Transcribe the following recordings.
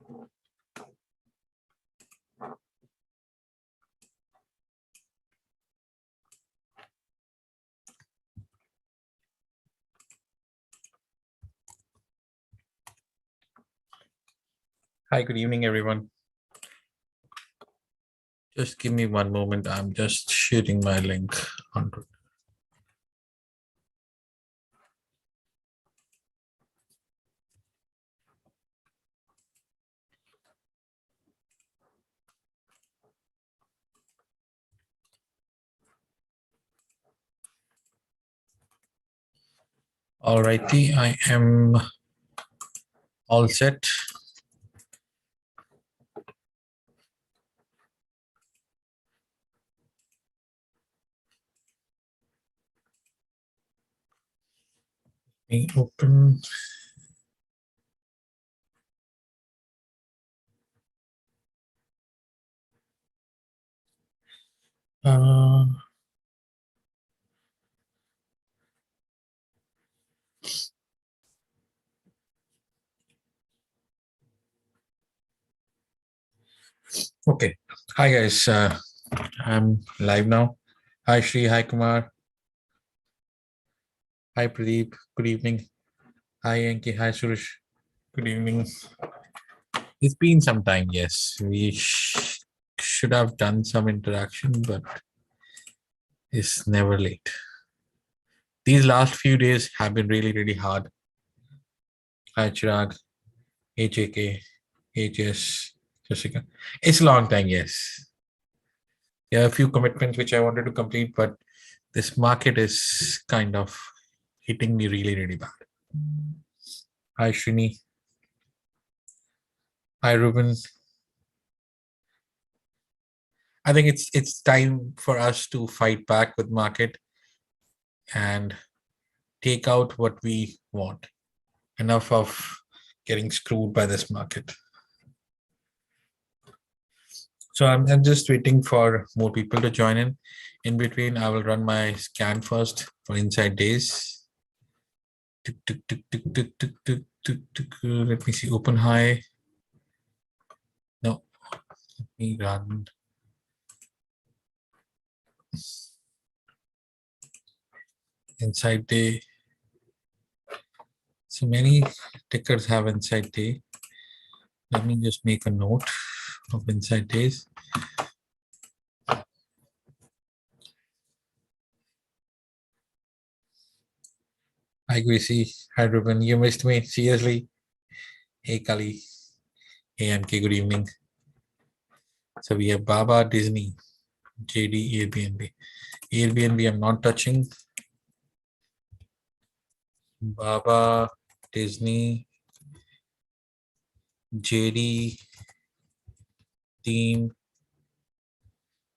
Hi, good evening, everyone. Just give me one moment. I'm just sharing my link onto. All righty, I am all set. Let me open. Uh, okay. Hi, guys. I'm live now. Hi, Shri. Hi, Kumar. Hi, Pradeep. Good evening. Hi, Anki. Hi, Suresh. Good evening. It's been some time. Yes, we should have done some interaction, but it's never late. These last few days have been really, really hard. Hi, Chirag. HAK, HS, Jessica. It's a long time, yes. There are a few commitments which I wanted to complete, but this market is kind of hitting me really, really bad. Hi, Shrini. Hi, Ruben. I think it's time for us to fight back with market and take out what we want. Enough of getting screwed by this market. So I'm just waiting for more people to join in. In between, I will run my scan first for inside days. Let me see, open high. No, let me run. Inside day. So many tickers have inside day. Let me just make a note of inside days. Hi, Gracie. Hi, Ruben. You missed me. Seriously. Hey, Kali. Hey, MK. Good evening. So we have Baba, Disney, JD, Airbnb. Airbnb, I'm not touching. Baba, Disney, JD, Team,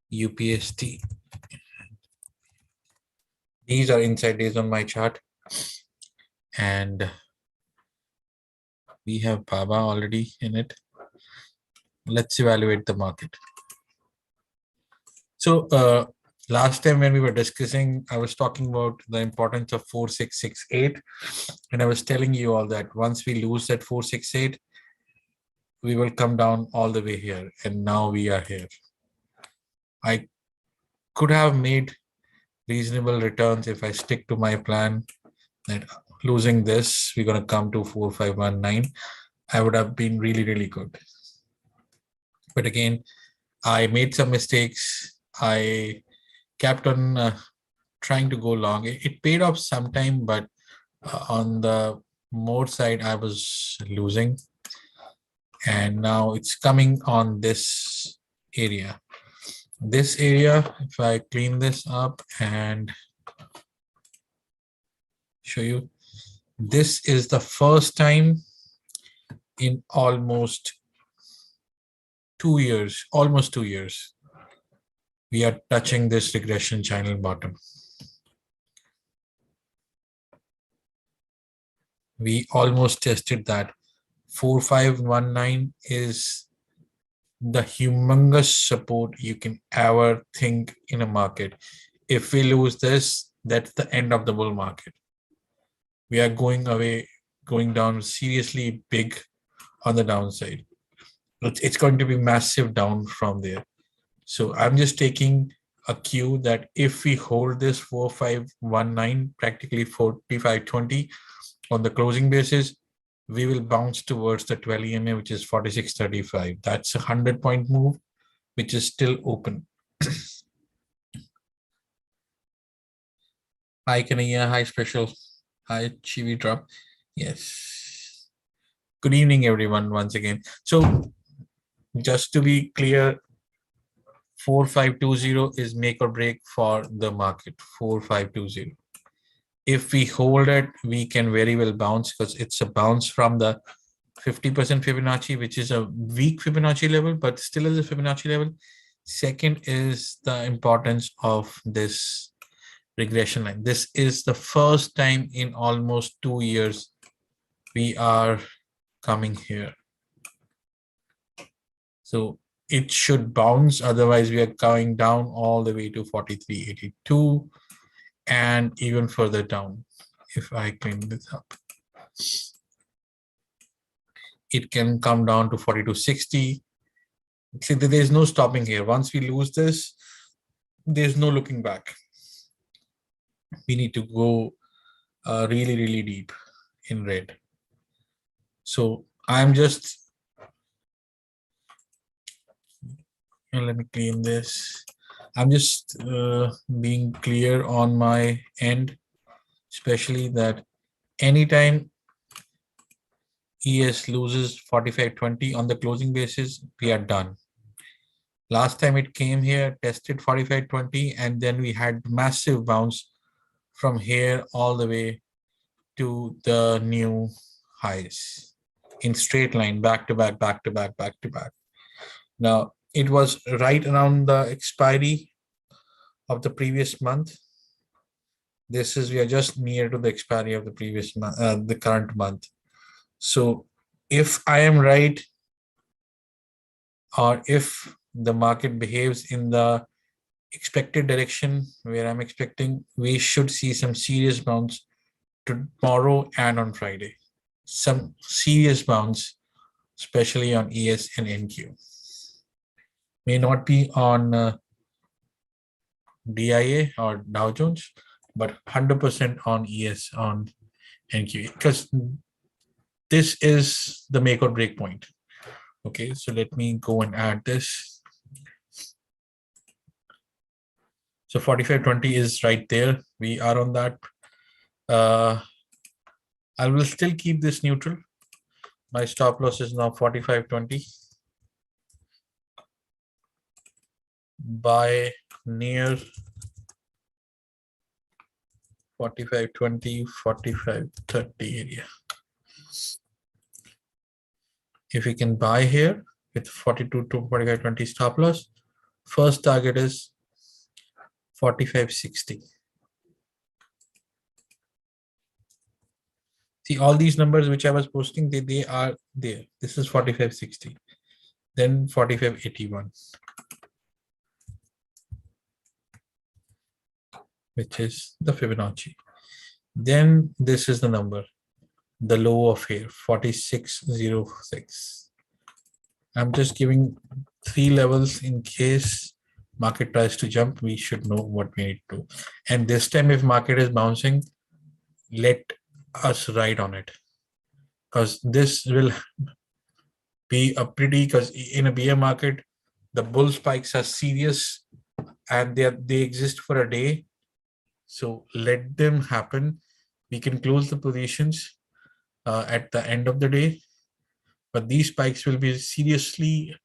UPST. These are inside days on my chart. And we have Baba already in it. Let's evaluate the market. So last time when we were discussing, I was talking about the importance of 4668. And I was telling you all that once we lose that 468, we will come down all the way here. And now we are here. I could have made reasonable returns if I stick to my plan that losing this, we're going to come to 4519. I would have been really, really good. But again, I made some mistakes. I kept on trying to go long. It paid off sometime, but on the more side, I was losing. And now it's coming on this area. This area, if I clean this up and show you, this is the first time in almost 2 years, almost 2 years, we are touching this regression channel bottom. We almost tested that. 4519 is the humongous support you can ever think in a market. If we lose this, that's the end of the bull market. We are going away, going down seriously big on the downside. It's going to be massive down from there. So I'm just taking a cue that if we hold this 4519, practically 4520 on the closing basis, we will bounce towards the 12 EMA, which is 4635. That's a 100-point move, which is still open. Hi, Kanaya. Hi, Special. Hi, Chivi Drop. Yes. Good evening, everyone, once again. So just to be clear, 4520 is make or break for the market, 4520. If we hold it, we can very well bounce because it's a bounce from the 50% Fibonacci, which is a weak Fibonacci level, but still is a Fibonacci level. Second is the importance of this regression line. This is the first time in almost 2 years we are coming here. So it should bounce, otherwise we are going down all the way to 4382 and even further down. If I clean this up, it can come down to 4260. See, there's no stopping here. Once we lose this, there's no looking back. We need to go really, really deep in red. So I'm just, let me clean this. I'm just being clear on my end, especially that anytime ES loses 4520 on the closing basis, we are done. Last time it came here, tested 4520, and then we had massive bounce from here all the way to the new highs in straight line, back to back, back to back, back to back. Now, it was right around the expiry of the previous month. This is, we are just near to the expiry of the previous month, the current month. So if I am right, or if the market behaves in the expected direction where I'm expecting, we should see some serious bounce tomorrow and on Friday. Some serious bounce, especially on ES and NQ. May not be on DIA or Dow Jones, but 100% on ES on NQ, because this is the make or break point. Okay, so let me go and add this. So 4520 is right there. We are on that. I will still keep this neutral. My stop loss is now 4520. Buy near 4520, 4530 area. If we can buy here with 42 to 4520 stop loss, first target is 4560. See, all these numbers which I was posting, they are there. This is 4560, then 4581, which is the Fibonacci. Then this is the number, the low of here, 4606. I'm just giving 3 levels in case market tries to jump, we should know what we need to do. And this time, if market is bouncing, let us ride on it, because this will be a pretty, because in a bear market, the bull spikes are serious and they exist for a day. So let them happen. We can close the positions at the end of the day, but these spikes will be seriously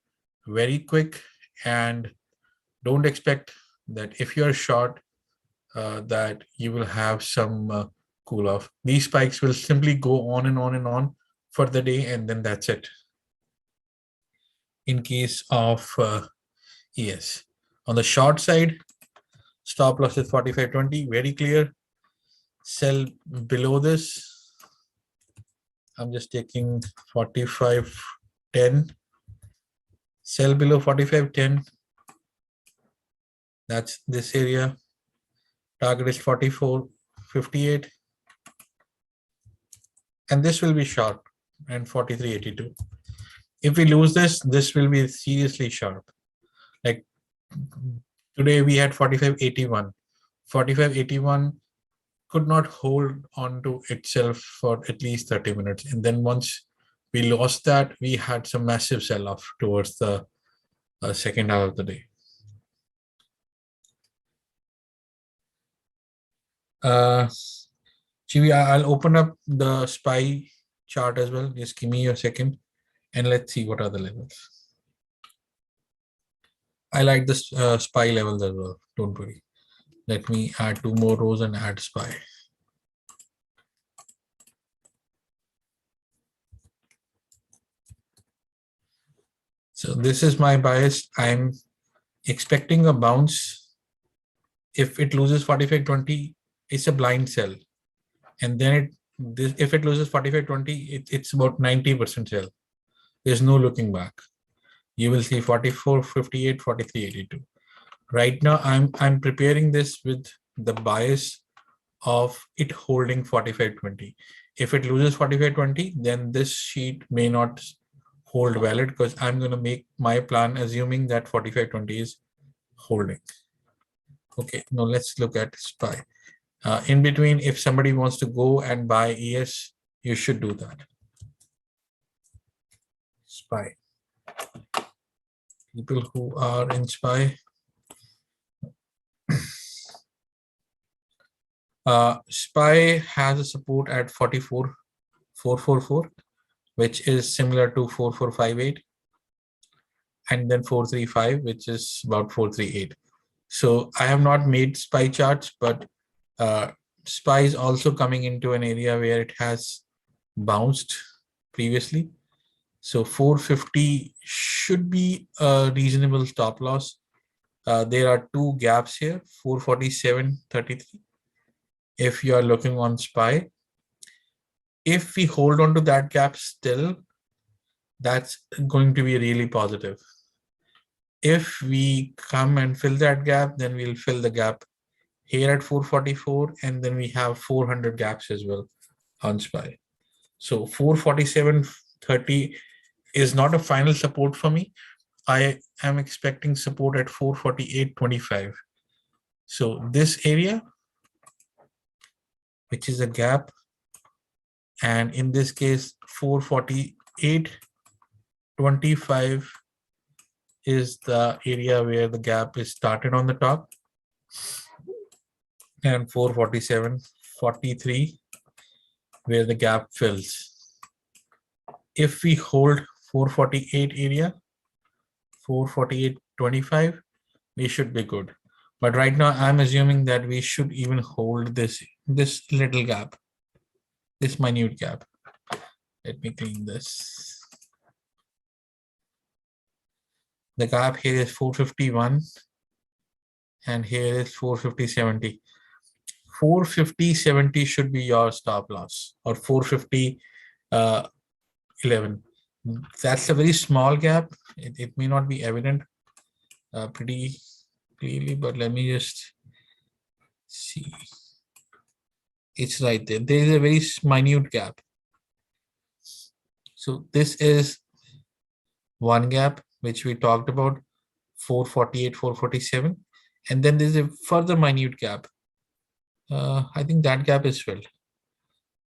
very quick, and don't expect that if you're short that you will have some cool off. These spikes will simply go on and on and on for the day, and then that's it. In case of ES, on the short side, stop loss is 4520, very clear. Sell below this. I'm just taking 4510. Sell below 4510. That's this area. Target is 4458. And this will be short and 4382. If we lose this, this will be seriously sharp. Like today we had 45.81. 45.81 could not hold on to itself for at least 30 minutes. And then once we lost that, we had some massive sell-off towards the second half of the day. Chivi, I'll open up the SPY chart as well. Just give me a second and let's see what are the levels. I like this SPY levels as well. Don't worry. Let me add 2 more rows and add SPY. So this is my bias. I'm expecting a bounce. If it loses 45.20, it's a blind sell. And then if it loses 45.20, it's about 90% sell. There's no looking back. You will see 44.58, 43.82. Right now, I'm preparing this with the bias of it holding 45.20. If it loses 45.20, then this sheet may not hold valid because I'm going to make my plan assuming that 45.20 is holding. Okay, now let's look at SPY. In between, if somebody wants to go and buy ES, you should do that. SPY. People who are in SPY. SPY has a support at 44,444, which is similar to 4458, and then 435, which is about 438. So I have not made SPY charts, but SPY is also coming into an area where it has bounced previously. So 450 should be a reasonable stop loss. There are 2 gaps here, 447.33. If you are looking on SPY, if we hold on to that gap still, that's going to be really positive. If we come and fill that gap, then we'll fill the gap here at 444, and then we have 400 gaps as well on SPY. So 447.30 is not a final support for me. I am expecting support at 448.25. So this area, which is a gap, and in this case 448.25 is the area where the gap is started on the top, and 447.43 where the gap fills. If we hold 448 area, 448.25, we should be good. But right now I'm assuming that we should even hold this little gap, this minute gap. Let me clean this. The gap here is 451 and here is 450.70. 450.70 should be your stop loss, or 450.11. That's a very small gap. It may not be evident pretty clearly, but let me just see. It's right there. There is a very minute gap. So this is one gap which we talked about, 448, 447, and then there's a further minute gap. I think that gap is filled.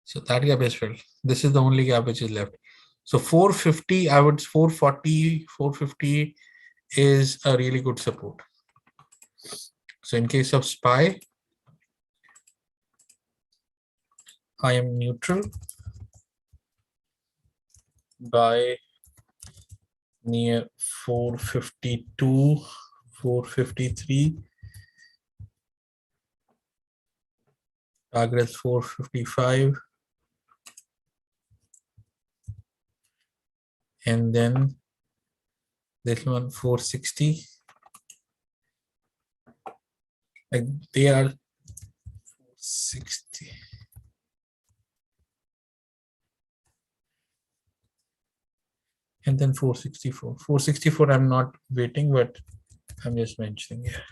So that gap is filled. This is the only gap which is left. So 450, 440, 450 is a really good support. So in case of SPY, I am neutral by near 452, 453. Target is 455. And then this one 460. Like they are 60. And then 464. 464 I'm not waiting, but I'm just mentioning here.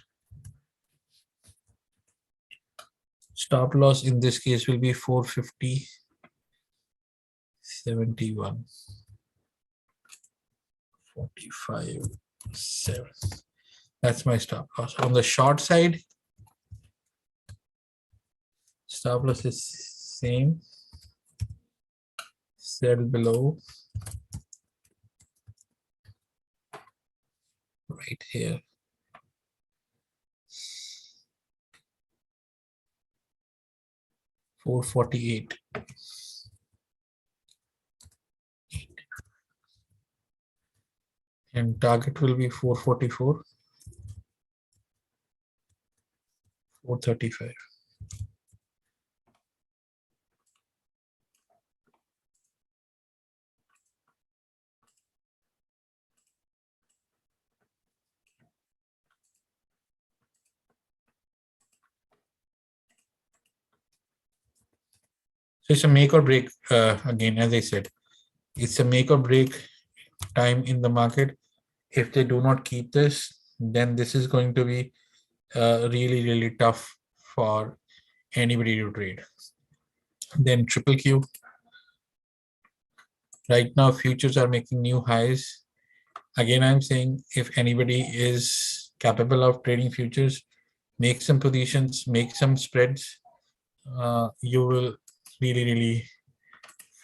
Stop loss in this case will be 450.71. 45.7. That's my stop loss. On the short side, stop loss is same. Sell below right here. $448. And target will be 444, 435. So it's a make or break. Again, as I said, it's a make or break time in the market. If they do not keep this, then this is going to be really, really tough for anybody to trade. Then triple Q. Right now, futures are making new highs. Again, I'm saying if anybody is capable of trading futures, make some positions, make some spreads. You will really, really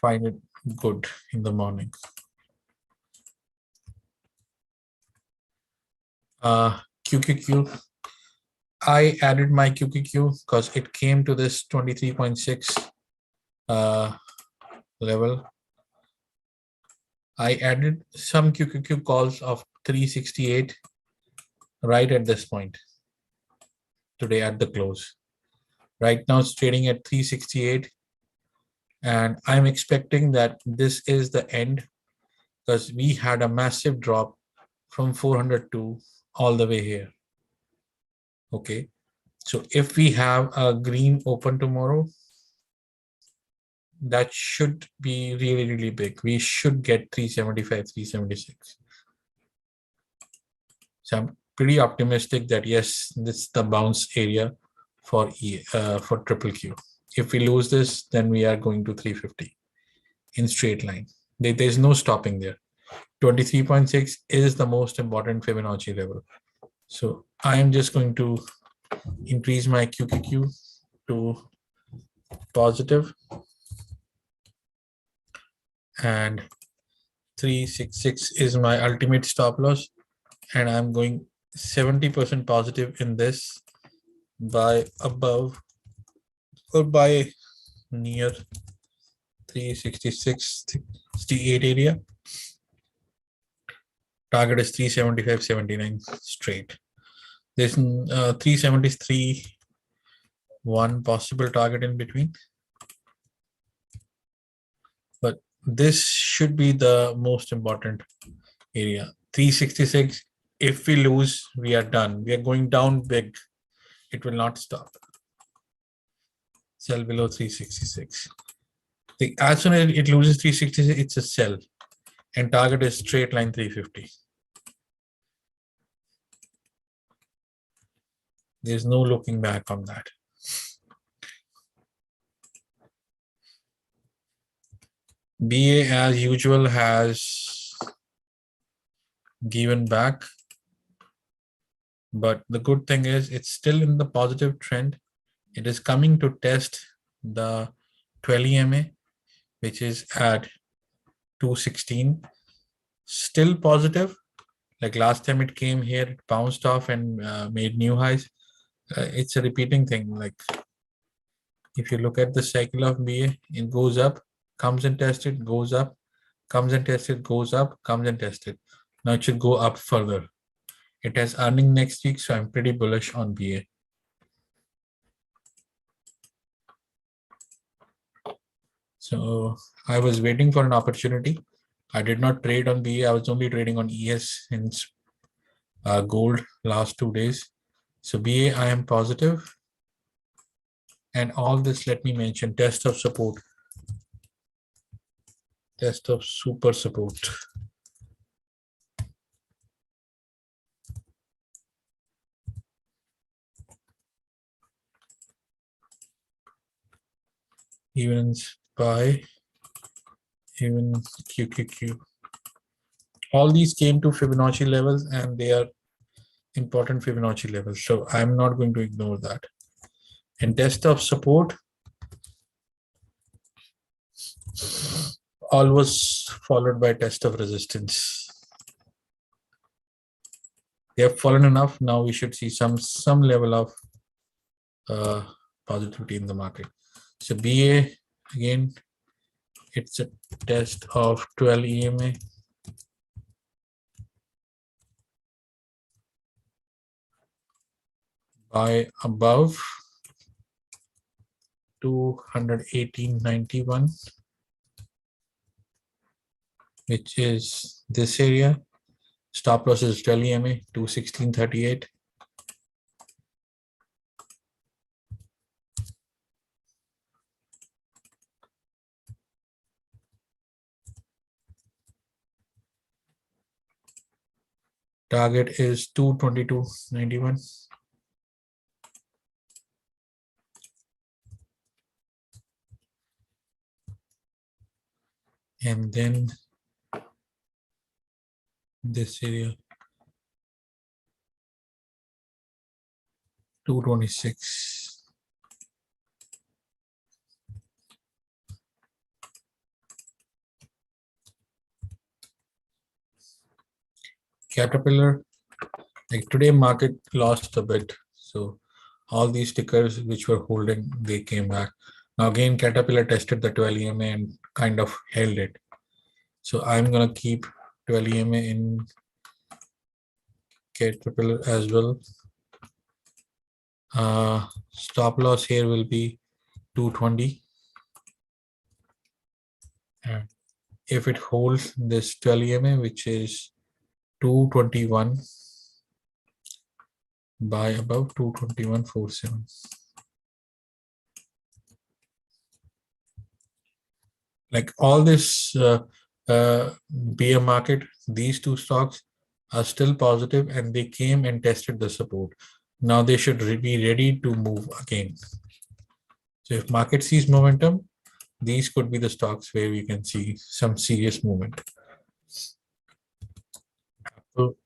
find it good in the morning. QQQ. I added my QQQ because it came to this 23.6 level. I added some QQQ calls of 368 right at this point today at the close. Right now it's trading at 368, and I'm expecting that this is the end because we had a massive drop from 402 all the way here. Okay, so if we have a green open tomorrow, that should be really, really big. We should get 375, 376. So I'm pretty optimistic that yes, this is the bounce area for triple Q. If we lose this, then we are going to 350 in straight line. There's no stopping there. 23.6 is the most important Fibonacci level. So I am just going to increase my QQQ to positive, and 366 is my ultimate stop loss, and I'm going 70% positive in this by above or by near 366, 68 area. Target is 375.79 straight. There's 373, one possible target in between, but this should be the most important area. 366, if we lose, we are done. We are going down big. It will not stop. Sell below 366. As soon as it loses 366, it's a sell, and target is straight line 350. There's no looking back on that. BA, as usual, has given back, but the good thing is it's still in the positive trend. It is coming to test the 12 EMA, which is at 216. Still positive. Like last time it came here, it bounced off and made new highs. It's a repeating thing. Like if you look at the cycle of BA, it goes up, comes and tested, goes up, comes and tested, goes up, comes and tested. Now it should go up further. It has earning next week, so I'm pretty bullish on BA. So I was waiting for an opportunity. I did not trade on BA. I was only trading on ES and gold last 2 days. So BA, I am positive. And all this, let me mention, test of support. Test of super support. Even SPY, even QQQ. All these came to Fibonacci levels and they are important Fibonacci levels. So I'm not going to ignore that. And test of support, all was followed by test of resistance. They have fallen enough. Now we should see some level of positivity in the market. So BA, again, it's a test of 12 EMA. By above 218.91, which is this area. Stop loss is 12 EMA, 216.38. Target is 222.91. And then this area, 226. Caterpillar, like today market lost a bit. So all these stickers which were holding, they came back. Now again, Caterpillar tested the 12 EMA and kind of held it. So I'm going to keep 12 EMA in Caterpillar as well. Stop loss here will be 220. And if it holds this 12 EMA, which is 221 by above 221.47. Like all this bear market, these two stocks are still positive and they came and tested the support. Now they should be ready to move again. So if market sees momentum, these could be the stocks where we can see some serious movement. So,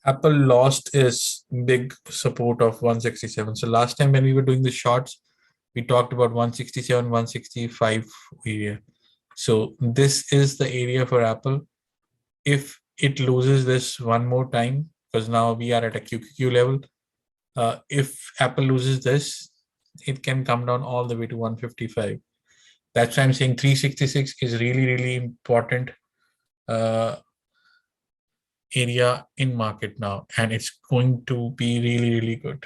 Apple lost its big support of 167. So last time when we were doing the shorts, we talked about 167, 165 area. So this is the area for Apple. If it loses this one more time, because now we are at a QQQ level, if Apple loses this, it can come down all the way to 155. That's why I'm saying 366 is really, really important area in market now, and it's going to be really, really good.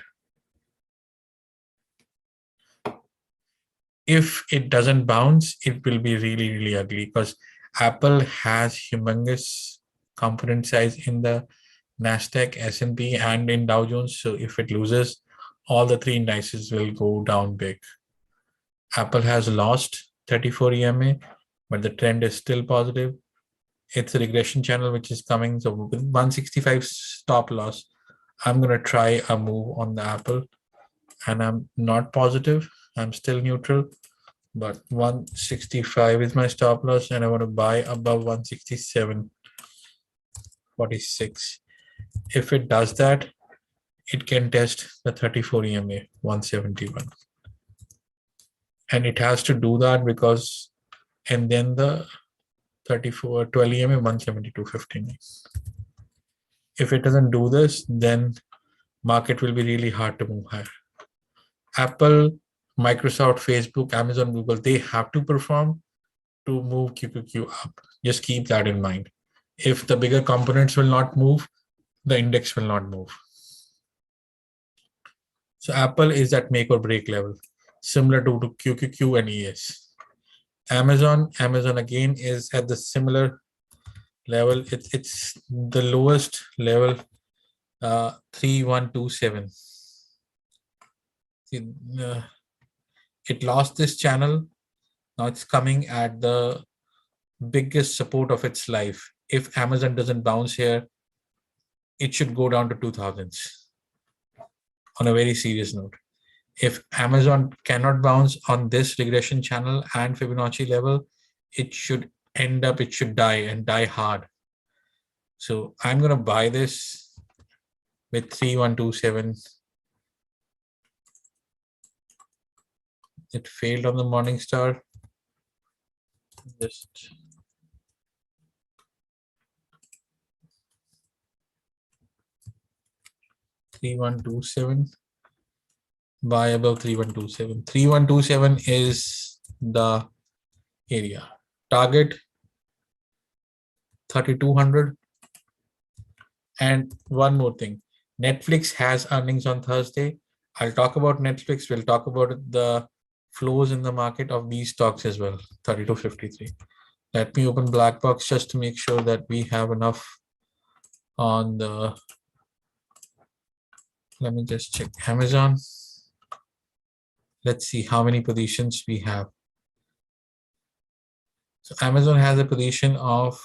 If it doesn't bounce, it will be really, really ugly because Apple has humongous component size in the Nasdaq, S&P, and in Dow Jones. So if it loses, all the three indices will go down big. Apple has lost 34 EMA, but the trend is still positive. It's a regression channel which is coming. So with 165 stop loss, I'm going to try a move on the Apple, and I'm not positive. I'm still neutral, but 165 is my stop loss, and I want to buy above 167.46. If it does that, it can test the 34 EMA 171. And it has to do that because, and then the 34, 12 EMA 172.59. If it doesn't do this, then market will be really hard to move higher. Apple, Microsoft, Facebook, Amazon, Google, they have to perform to move QQQ up. Just keep that in mind. If the bigger components will not move, the index will not move. So Apple is at make or break level, similar to QQQ and ES. Amazon again is at the similar level. It's the lowest level, 3127. It lost this channel. Now it's coming at the biggest support of its life. If Amazon doesn't bounce here, it should go down to 2000s on a very serious note. If Amazon cannot bounce on this regression channel and Fibonacci level, it should end up, it should die and die hard. So I'm going to buy this with 3127. It failed on the morning star. Just 3127. Buy above 3127. 3127 is the area. Target 3200. And one more thing, Netflix has earnings on Thursday. I'll talk about Netflix. We'll talk about the flows in the market of these stocks as well. 3253. Let me open black box just to make sure that we have enough on the. Let me just check Amazon. Let's see how many positions we have. So Amazon has a position of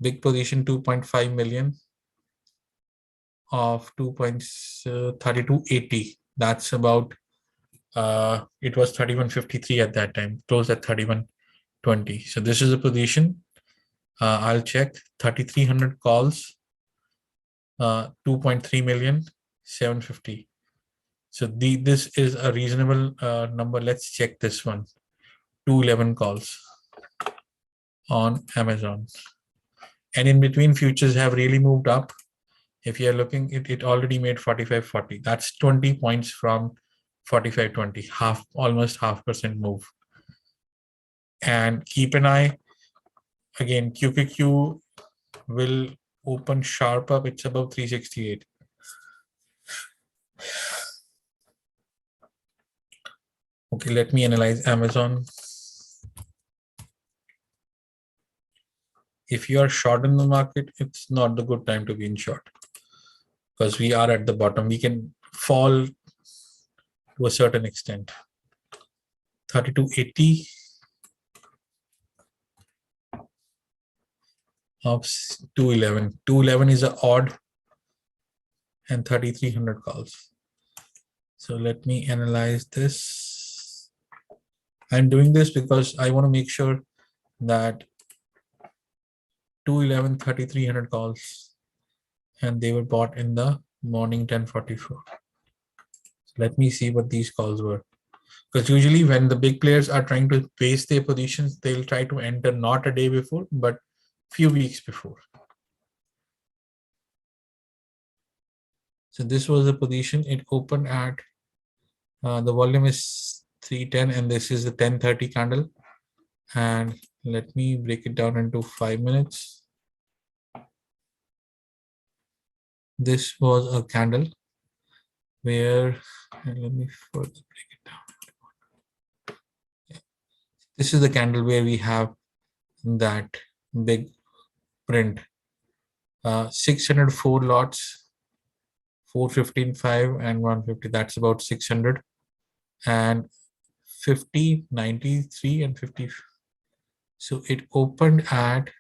big position 2.5 million of 2.3280. That's about it was 3153 at that time, closed at 3120. So this is a position. I'll check 3300 calls, 2.3 million, 750. So this is a reasonable number. Let's check this one. 211 calls on Amazon. And in between, futures have really moved up. If you're looking, it already made 45.40. That's 20 points from 45.20, almost half percent move. And keep an eye, again, QQQ will open sharp up. It's above 368. Okay, let me analyze Amazon. If you are short in the market, it's not the good time to be in short, because we are at the bottom. We can fall to a certain extent. 3280 of 211. 211 is an odd, and 3300 calls. So let me analyze this. I'm doing this because I want to make sure that 211, 3300 calls, and they were bought in the morning 1044. So let me see what these calls were. Because usually when the big players are trying to base their positions, they'll try to enter not a day before, but few weeks before. So this was the position. It opened at, the volume is 310, and this is the 1030 candle. And let me break it down into 5 minutes. This was a candle where, and let me further break it down. This is the candle where we have that big print, 604 lots, 415.5 and 150. That's about 600, and 50, 93 and 50. So it opened at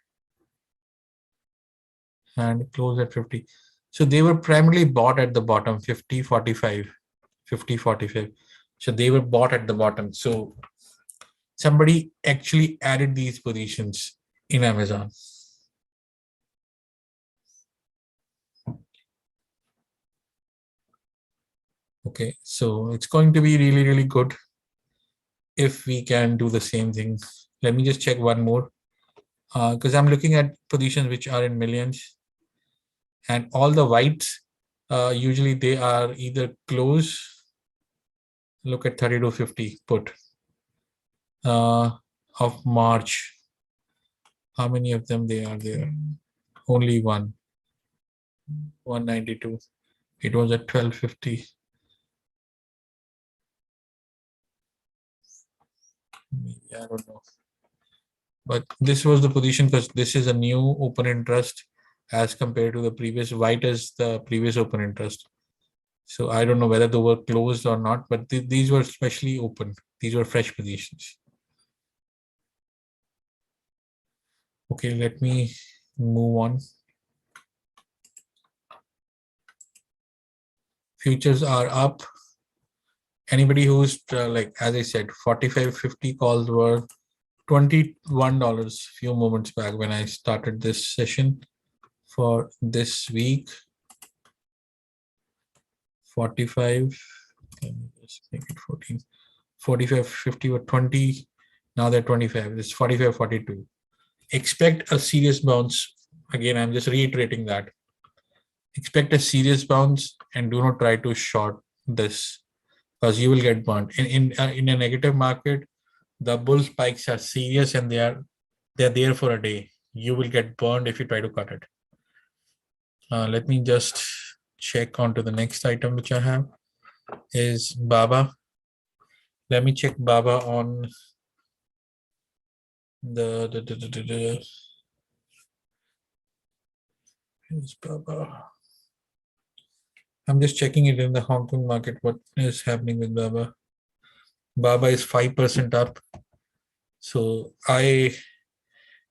and closed at 50. So they were primarily bought at the bottom, 50, 45, 50, 45. So they were bought at the bottom. So somebody actually added these positions in Amazon. Okay, so it's going to be really, really good if we can do the same thing. Let me just check one more, because I'm looking at positions which are in millions, and all the whites, usually they are either close. Look at 3250 put of March. How many of them they are there? Only one. 192. It was at 1250. Maybe, I don't know. But this was the position because this is a new open interest as compared to the previous. White is the previous open interest. So I don't know whether they were closed or not, but these were specially open. These were fresh positions. Okay, let me move on. Futures are up, Anybody who's like, as I said, 45.50 calls were $21 few moments back when I started this session for this week. 45, let me just make it 14. 45.50 were 20, now they're 25. It's 45.42. Expect a serious bounce. Again, I'm just reiterating that. Expect a serious bounce and do not try to short this, because you will get burned. In a negative market, the bull spikes are serious and they're there for a day. You will get burned if you try to cut it. Let me just check onto the next item which I have is Baba. Let me check Baba on the here's Baba. I'm just checking it in the Hong Kong market. What is happening with Baba? Baba is 5% up. So I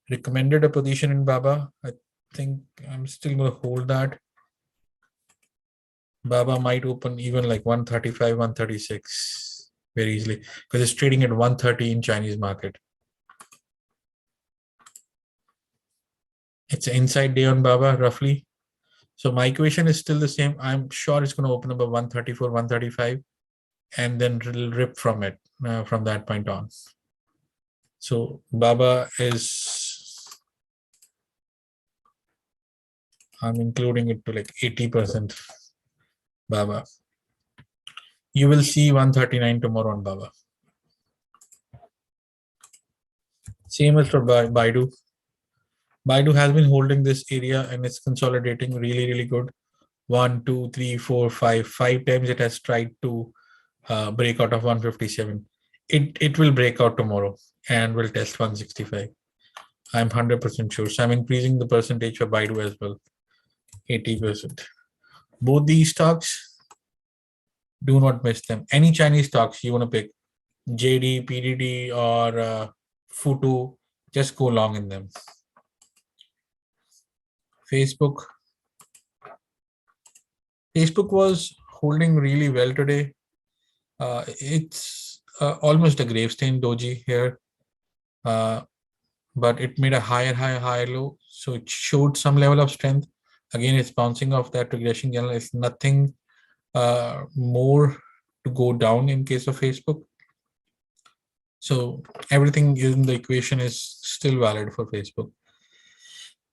recommended a position in Baba. I think I'm still going to hold that. Baba might open even like 135, 136 very easily, because it's trading at 130 in Chinese market. It's an inside day on Baba roughly. So my equation is still the same. I'm sure it's going to open above 134, 135, and then it'll rip from it from that point on. So Baba is, I'm including it to like 80% Baba. You will see 139 tomorrow on Baba. Same as for Baidu. Baidu has been holding this area and it's consolidating really, really good. 1, 2, 3, 4, 5. 5 times it has tried to break out of 157. It will break out tomorrow and will test 165. I'm 100% sure. So I'm increasing the percentage for Baidu as well, 80%. Both these stocks, do not miss them. Any Chinese stocks you want to pick, JD, PDD, or Futu, just go long in them. Facebook was holding really well today. It's almost a gravestone doji here, but it made a higher low, so it showed some level of strength. Again, it's bouncing off that regression channel. It's nothing more to go down in case of Facebook. So everything in the equation is still valid for Facebook.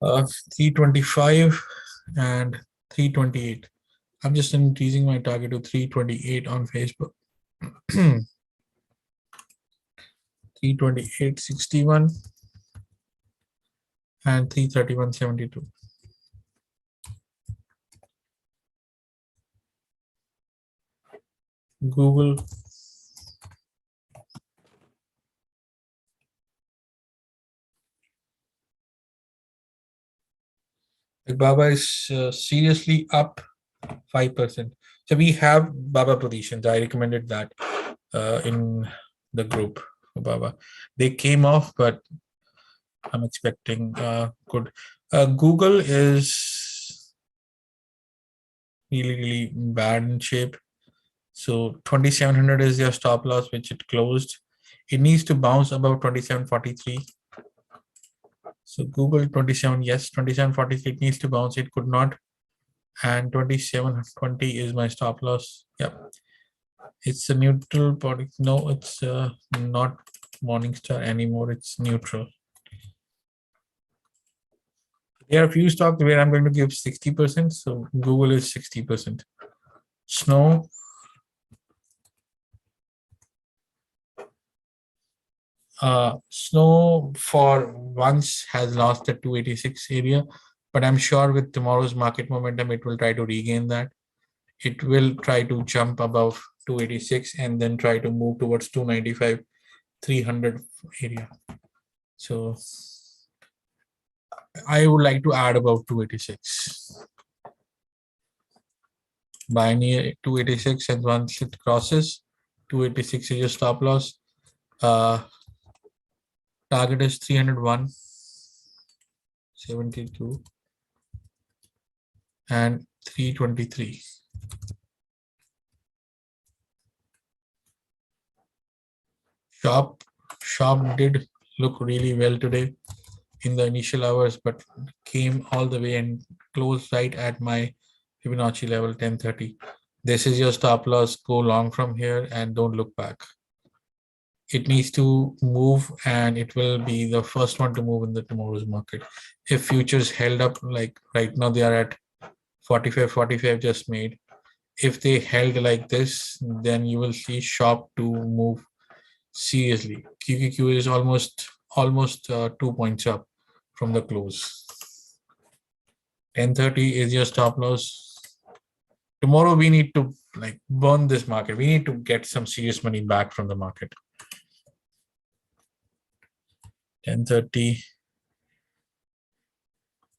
325 and 328. I'm just increasing my target to 328 on Facebook. 328.61 and 331.72. Google. Baba is seriously up 5%. So we have Baba positions. I recommended that in the group for Baba. They came off, but I'm expecting good. Google is really bad in shape. So 2700 is your stop loss, which it closed. It needs to bounce above 2743. So Google 27, yes, 2743, it needs to bounce. It could not. And 2720 is my stop loss. Yep. It's a neutral body. No, it's not Morningstar anymore. It's neutral. There are a few stocks where I'm going to give 60%. So Google is 60%. Snow. Snow for once has lost the 286 area, but I'm sure with tomorrow's market momentum, it will try to regain that. It will try to jump above 286 and then try to move towards 295, 300 area. So I would like to add about 286. Buy near 286, and once it crosses 286 is your stop loss. Target is 301, 72, and 323. Shop did look really well today in the initial hours, but came all the way and closed right at my Fibonacci level 1030. This is your stop loss. Go long from here and don't look back. It needs to move, and it will be the first one to move in the tomorrow's market. If futures held up like right now, they are at 45 just made. If they held like this, then you will see shop to move seriously. QQQ is almost 2 points up from the close. 1030 is your stop loss. Tomorrow we need to like burn this market. We need to get some serious money back from the market. 1030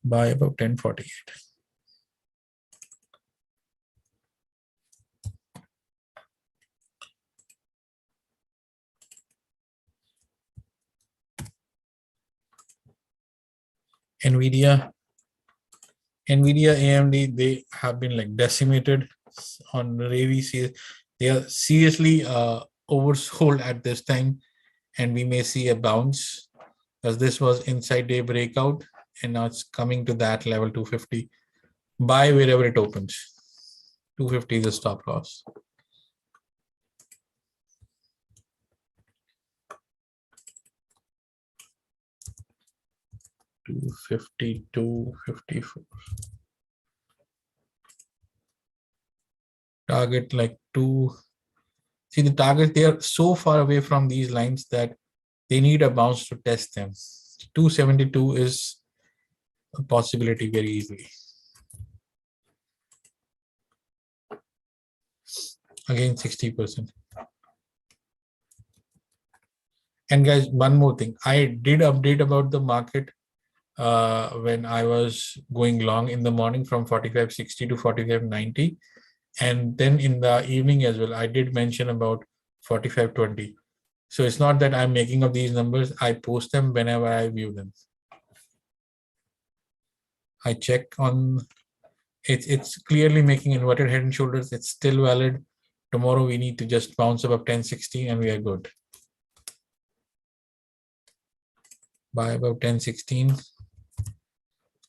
buy about 1048. Nvidia, AMD, they have been like decimated on Ravi. They are seriously oversold at this time, and we may see a bounce, because this was inside day breakout, and now it's coming to that level 250. Buy wherever it opens. 250 is a stop loss. $252.54. Target like two. See the target, they are so far away from these lines that they need a bounce to test them. 272 is a possibility very easily. Again, 60%. And guys, one more thing. I did update about the market when I was going long in the morning from 45.60 to 45.90. And then in the evening as well, I did mention about 45.20. So it's not that I'm making up these numbers. I post them whenever I view them. I check on it's clearly making inverted head and shoulders. It's still valid. Tomorrow we need to just bounce above 1060 and we are good. Buy about 1016.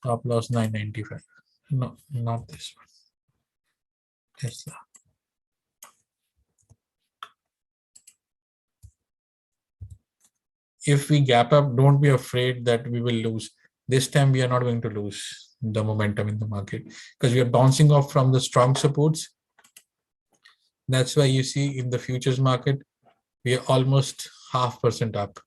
Stop loss 995. No, not this one. Tesla. If we gap up, don't be afraid that we will lose. This time we are not going to lose the momentum in the market because we are bouncing off from the strong supports. That's why you see in the futures market, we are almost 0.5% up.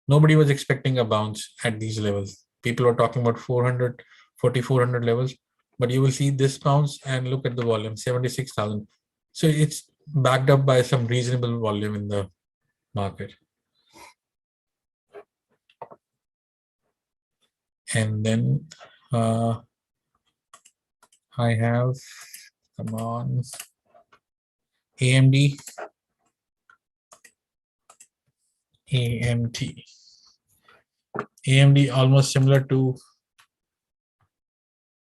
Nobody was expecting a bounce at these levels. People were talking about 400, 4,400 levels, but you will see this bounce and look at the volume, 76,000. So it's backed up by some reasonable volume in the market. And then I have, come on, AMD, AMT. AMD almost similar to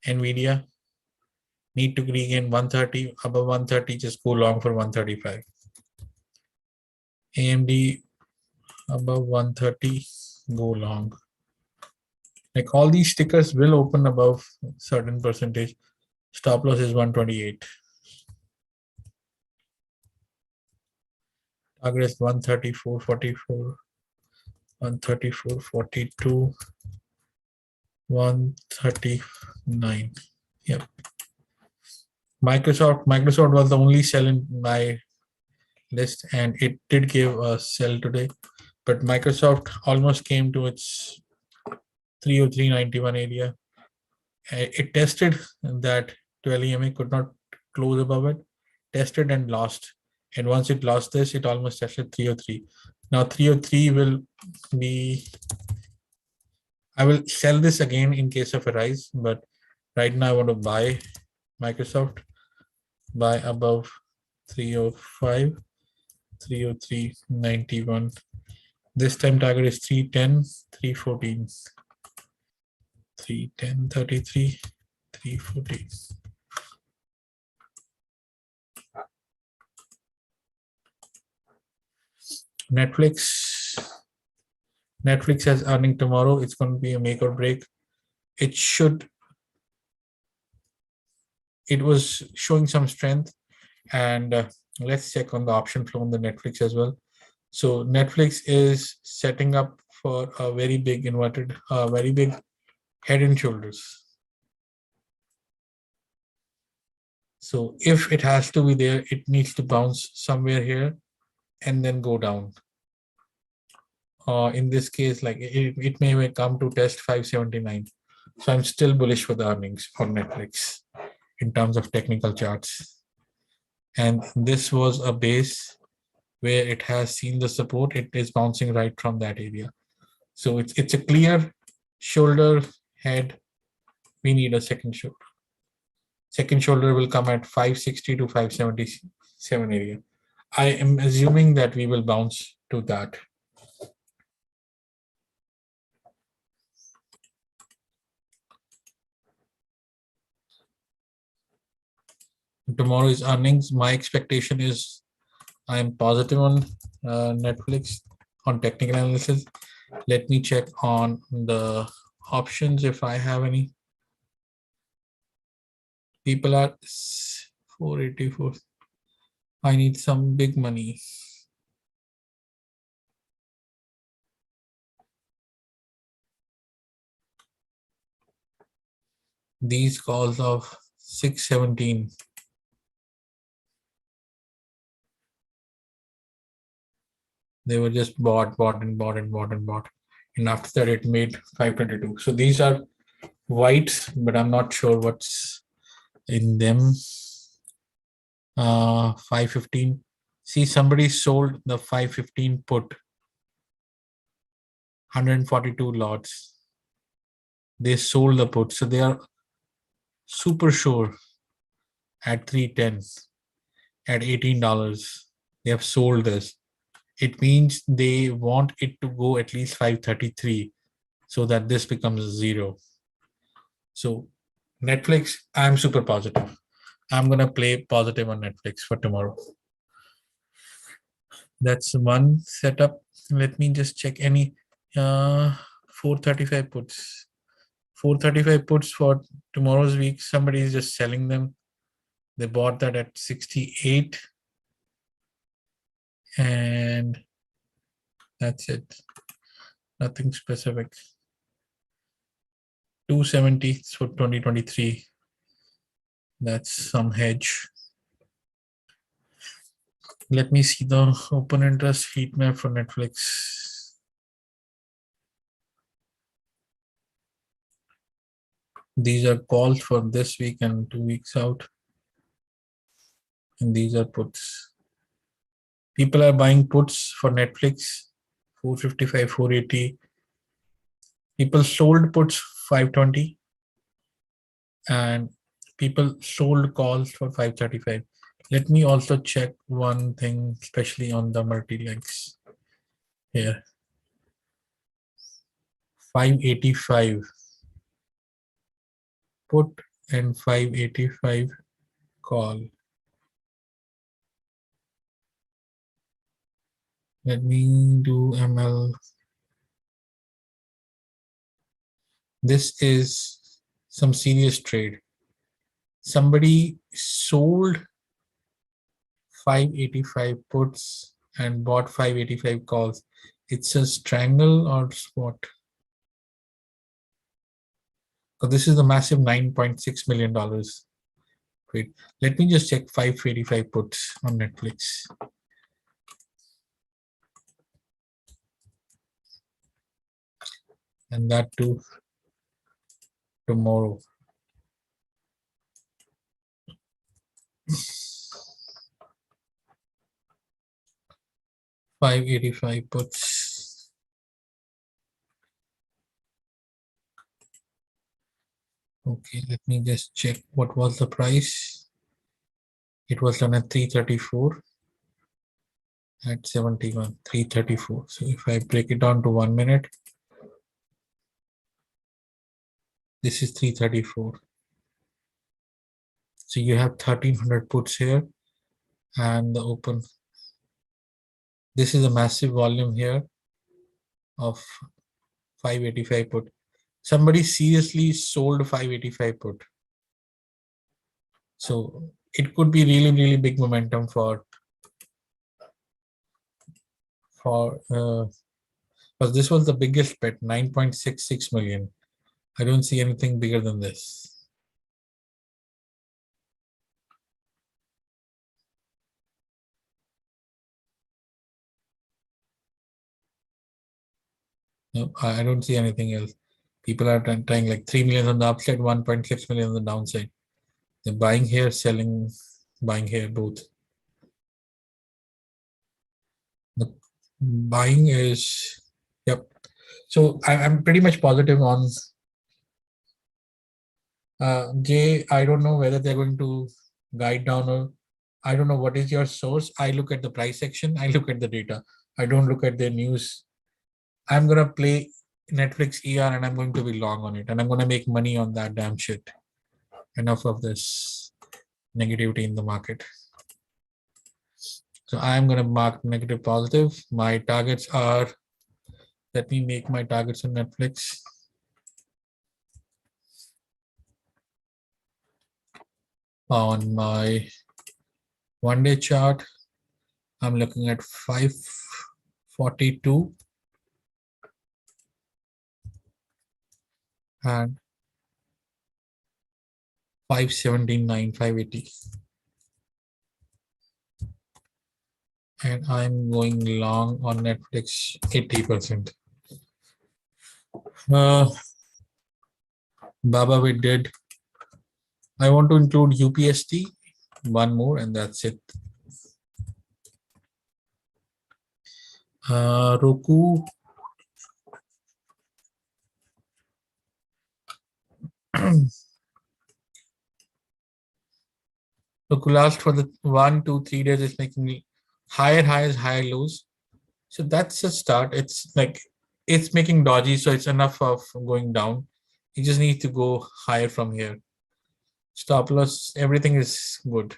Nvidia. Need to regain 130, above 130, just go long for 135. AMD above 130, go long. Like all these stickers will open above certain percentage. Stop loss is 128. Target is 134.44, 134.42, 139. Yep. Microsoft was the only sell in my list, and it did give a sell today, but Microsoft almost came to its 303.91 area. It tested that 12 EMA, could not close above it, tested and lost. And once it lost this, it almost tested 303. Now 303 will be, I will sell this again in case of a rise, but right now I want to buy Microsoft, buy above 305, 303.91. This time target is 310, 314, 310.33, 314. Netflix has earning tomorrow. It's going to be a make or break. It should. It was showing some strength, and let's check on the option flow on the Netflix as well. So Netflix is setting up for a very big inverted, very big head and shoulders. So if it has to be there, it needs to bounce somewhere here and then go down. In this case, like it may come to test 579. So I'm still bullish for the earnings on Netflix in terms of technical charts. And this was a base where it has seen the support. It is bouncing right from that area. So it's a clear shoulder head. We need a second shoulder. Second shoulder will come at 560 to 577 area. I am assuming that we will bounce to that. Tomorrow's earnings, my expectation is I'm positive on Netflix on technical analysis. Let me check on the options if I have any. People are 484. I need some big money. These calls of 617. They were just bought. And after that, it made 522. So these are whites, but I'm not sure what's in them. 515. See, somebody sold the 515 put, 142 lots. They sold the put. So they are super sure at 310, at $18. They have sold this. It means they want it to go at least 533 so that this becomes zero. So Netflix, I'm super positive. I'm going to play positive on Netflix for tomorrow. That's one setup. Let me just check any 435 puts. 435 puts for tomorrow's week. Somebody is just selling them. They bought that at 68. And that's it. Nothing specific. 270 for 2023. That's some hedge. Let me see the open interest heat map for Netflix. These are calls for this week and 2 weeks out. And these are puts. People are buying puts for Netflix, 455, 480. People sold puts 520. And people sold calls for 535. Let me also check one thing, especially on the multi-legs here. 585 put and 585 call. Let me do ML. This is some serious trade. Somebody sold 585 puts and bought 585 calls. It's a strangle or what? So this is a massive $9.6 million. Wait, let me just check 585 puts on Netflix. And that too tomorrow. $585 puts. Okay, let me just check what was the price. It was done at 334 at 71, 334. So if I break it down to 1 minute, this is 334. So you have 1300 puts here and the open This is a massive volume here of 585 put. Somebody seriously sold 585 put. So it could be really, really big momentum for because this was the biggest bet, 9.66 million. I don't see anything bigger than this. No, I don't see anything else. People are trying like 3 million on the upside, 1.6 million on the downside. They're buying here, selling, buying here, both. The buying is, yep. So I'm pretty much positive on Jay. I don't know whether they're going to guide down or I don't know what is your source. I look at the price section, I look at the data. I don't look at their news. I'm gonna play Netflix ER and I'm going to be long on it and I'm gonna make money on that damn shit. Enough of this negativity in the market. So I'm gonna mark negative positive. My targets are, let me make my targets on Netflix. On my 1-day chart, I'm looking at 542 and 579, 580. And I'm going long on Netflix 80%. Baba, we did. I want to include UPST, one more, and that's it. Roku. Roku last for the 1, 2, 3 days is making higher highs, higher lows. So that's a start. It's like it's making dodgy, so it's enough of going down. You just need to go higher from here. Stop loss, everything is good.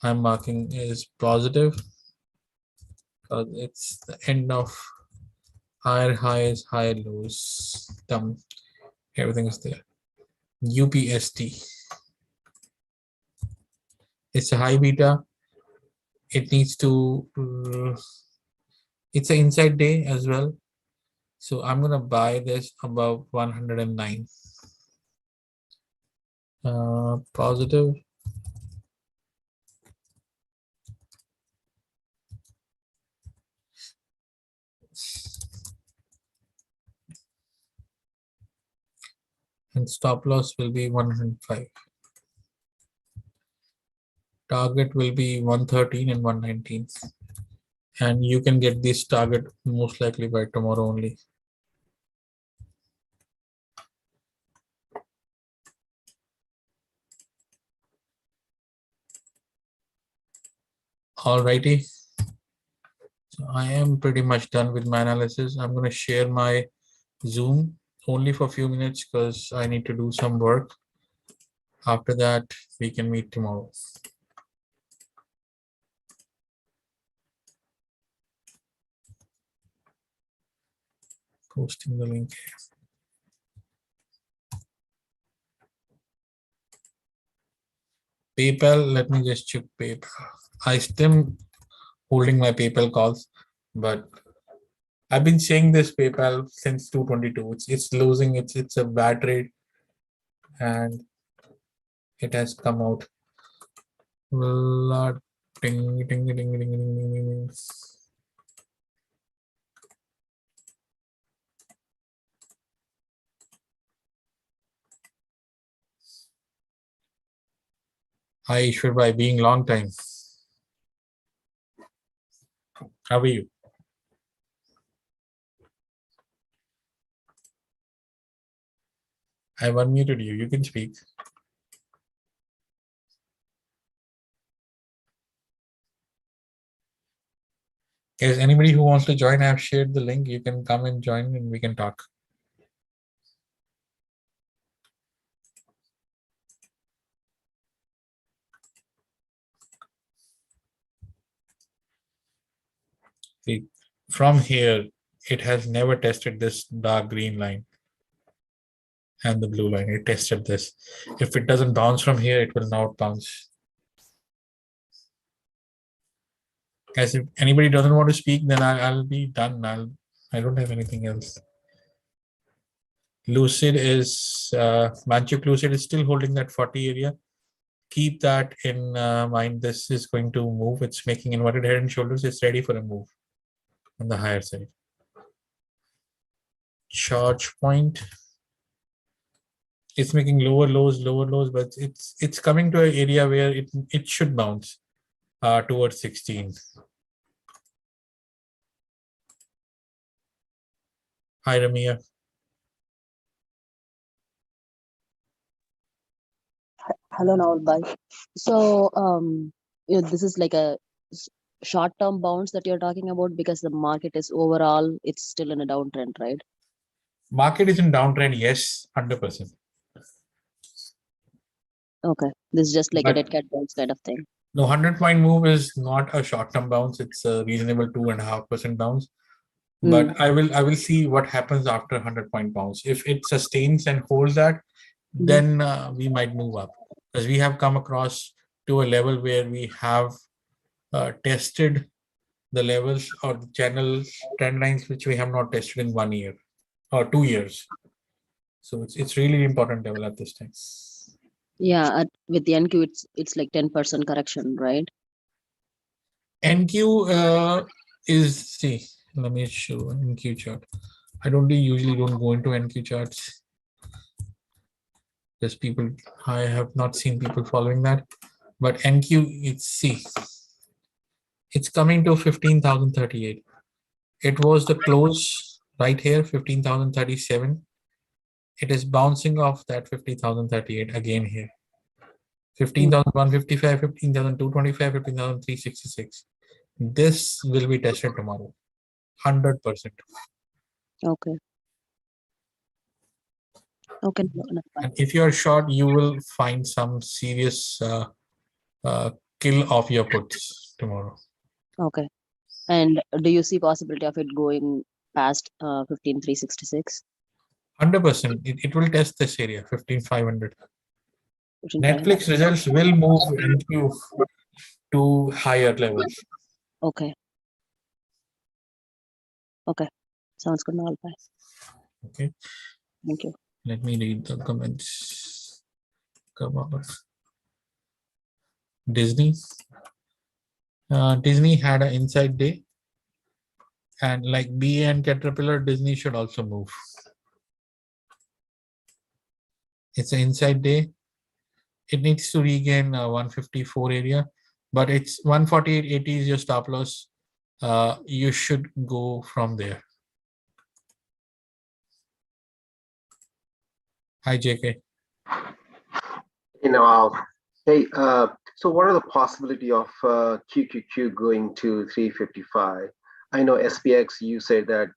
I'm marking is positive because it's the end of higher highs, higher lows. Everything is there. UPST. It's a high beta. It needs to. It's an inside day as well. So I'm gonna buy this above 109. Positive. And stop loss will be 105. Target will be 113 and 119. And you can get this target most likely by tomorrow only. Alrighty. So I am pretty much done with my analysis. I'm going to share my Zoom only for a few minutes because I need to do some work. After that, we can meet tomorrow. Posting the link here. PayPal, let me just check PayPal. I still holding my PayPal calls, but I've been saying this PayPal since 222. It's losing. It's a bad trade, and it has come out. Ding, ding, ding, ding, ding, ding, ding. Hi, Ishwar, by being long time. How are you? I've unmuted you. You can speak. Is anybody who wants to join? I've shared the link. You can come and join and we can talk. See, from here, it has never tested this dark green line and the blue line. It tested this. If it doesn't bounce from here, it will not bounce. Guys, if anybody doesn't want to speak, then I'll be done. I don't have anything else. Lucid is Manchuk Lucid is still holding that 40 area. Keep that in mind. This is going to move. It's making inverted head and shoulders. It's ready for a move on the higher side. Charge point. It's making lower lows, but it's coming to an area where it should bounce towards 16. Hi, Ramia. Hello, Naval. So, this is like a short-term bounce that you're talking about because the market is overall, it's still in a downtrend, right? Market is in downtrend, yes, 100%. Okay, this is just like a But dead cat bounce kind of thing. no, 100-point move is not a short-term bounce. It's a reasonable 2.5% bounce. But I will see what happens after 100-point bounce. If it sustains and holds that, then we might move up, because we have come across to a level where we have tested the levels or the channel trend lines which we have not tested in 1 year or 2 years. So it's really important level at this time. Yeah, with the NQ, it's like 10% correction, right? NQ is, see, let me show NQ chart. I usually don't go into NQ charts. There's people, I have not seen people following that, but NQ, it's coming to 15,038. It was the close right here, 15,037. It is bouncing off that 50,038 again here. 15,155, 15,225, 15,366. This will be tested tomorrow. 100%. Okay. Okay. And if you are short, you will find some serious kill of your puts tomorrow. Okay. And do you see possibility of it going past 15,366? 100%. It will test this area, 15,500. 15,500. Netflix results will move NQ to higher levels. Okay. Okay. Sounds good, Naval. Okay. Thank you. Let me read the comments. Come on. Disney. Disney had an inside day. And like BA and Caterpillar, Disney should also move. It's an inside day. It needs to regain 154 area, but it's 148.80 is your stop loss. You should go from there. Hi, JK. Hey, so what are the possibility of QQQ going to 355? I know SPX, you said that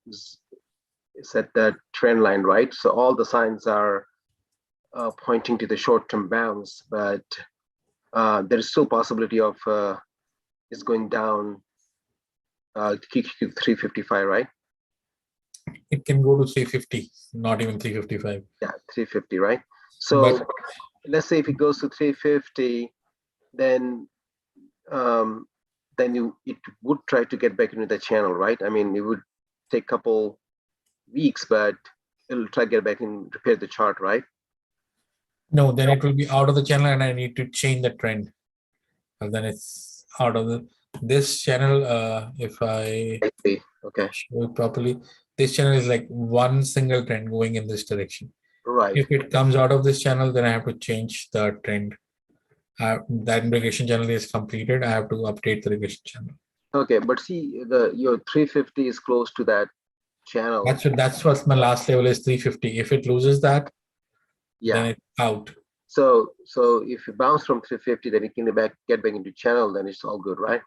set that trend line, right? So all the signs are pointing to the short-term bounce, but there is still possibility of it's going down QQQ 355, right? It can go to 350, not even 355. Yeah, 350, right? So let's say if it goes to 350, then it would try to get back into the channel, right? I mean, it would take a couple weeks, but it'll try to get back and repair the chart, right? No, then it will be out of the channel and I need to change the trend. And then it's out of this channel. If I show it properly, this channel is like one single trend going in this direction. Right. If it comes out of this channel, then I have to change the trend. That regression channel is completed. I have to update the regression channel. Okay, but see, your 350 is close to that channel. That's what my last level is, 350. If it loses that, then it's out. So if you bounce from 350, then it can get back into channel, then it's all good, right?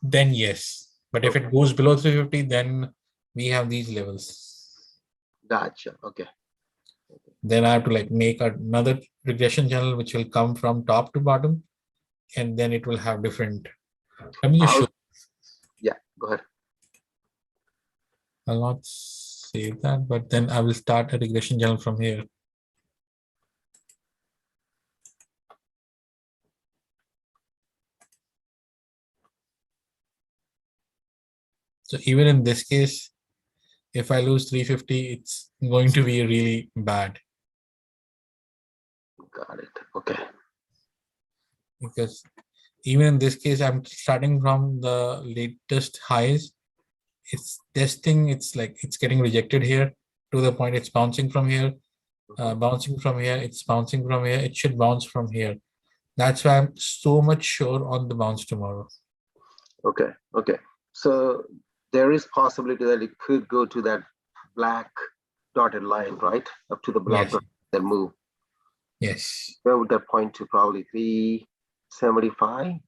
Then yes. But if it goes below 350, then we have these levels. Gotcha. Okay. Then I have to like make another regression channel which will come from top to bottom, and then it will have different. Let me just show. Yeah, go ahead. I'll not save that, but then I will start a regression journal from here. So even in this case, if I lose 350, it's going to be really bad. Got it. Okay. Because even in this case, I'm starting from the latest highs. It's testing, it's like it's getting rejected here to the point it's bouncing from here, bouncing from here, it's bouncing from here, it should bounce from here. That's why I'm so much sure on the bounce tomorrow. Okay. Okay. So there is possibility that it could go to that black dotted line, right? Up to the black Yes. dot that move. Yes. Where would that point to? Probably 375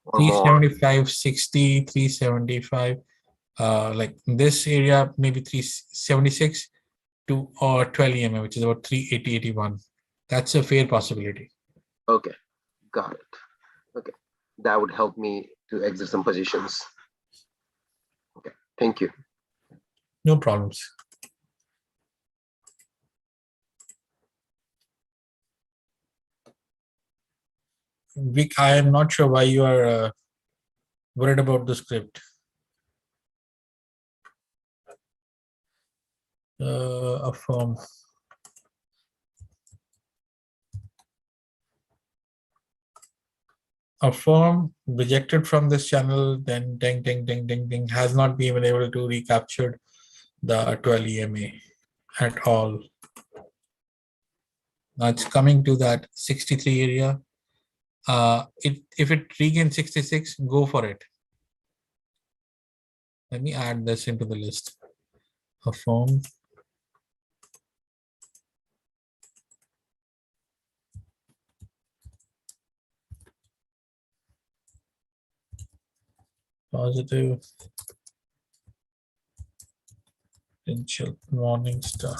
or more. 375, 60, 375. Like this area, maybe 376 to or 12 EMA, which is about 380, 81. That's a fair possibility. Okay. Got it. Okay. That would help me to exit some positions. Okay. Thank you. No problems. Vic, I am not sure why you are worried about the script. Affirm. Affirm rejected from this channel, then ding, ding, ding, ding, ding, has not been even able to recapture the 12 EMA at all. Now it's coming to that 63 area. If it regains 66, go for it. Let me add this into the list. Affirm. Positive. Potential morning star.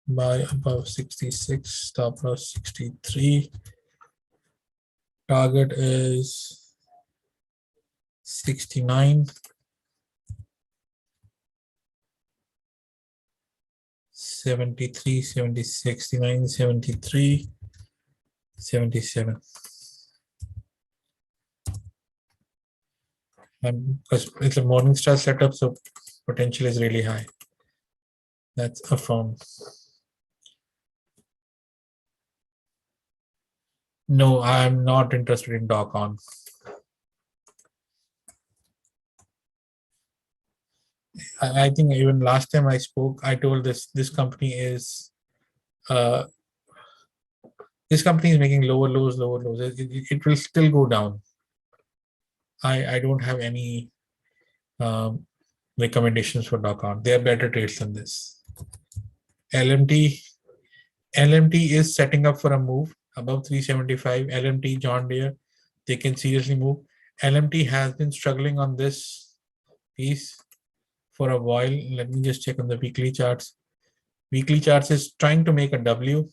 Buy above 66, stop loss 63. Target is 69. 73, 70, 69, 73, 77. Because it's a morning star setup, so potential is really high. That's affirm. No, I'm not interested in doc on. I think even last time I spoke, I told this company is making lower lows, lower lows. It will still go down. I don't have any recommendations for doc on. They are better trades than this. LMT is setting up for a move above 375. LMT, John Deere, they can seriously move. LMT has been struggling on this piece for a while. Let me just check on the weekly charts. Weekly charts is trying to make a W.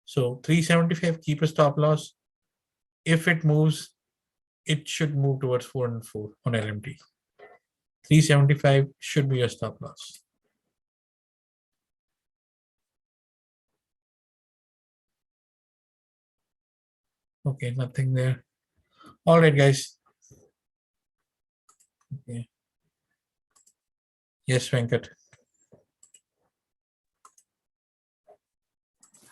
So 375, keep a stop loss. If it moves, it should move towards 404 on LMT. 375 should be a stop loss. Okay, nothing there. All right, guys. Okay. Yes, Venkat.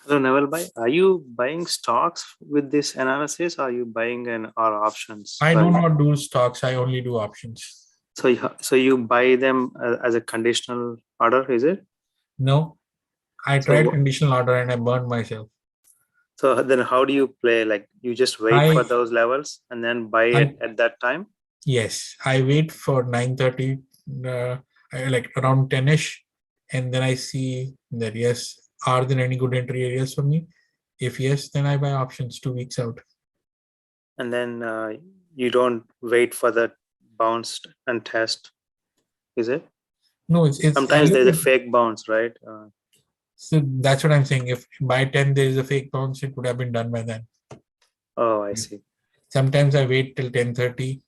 Hello, Naval bhai. Are you buying stocks with this analysis? Or are you buying an or options? I do not do stocks. I only do options. So you buy them as a conditional order, is it? No, I tried conditional order and I burned myself. So then how do you play? Like you just wait for those levels and then buy it at that time? Yes, I wait for 9:30, like around 10ish, and then I see that yes, are there any good entry areas for me? If yes, then I buy options 2 weeks out. And then you don't wait for the bounce and test, is it? No, it's sometimes there's a fake bounce, right? So that's what I'm saying. If by 10 there is a fake bounce, it would have been done by then. Oh, I see. Sometimes I wait till 10:30.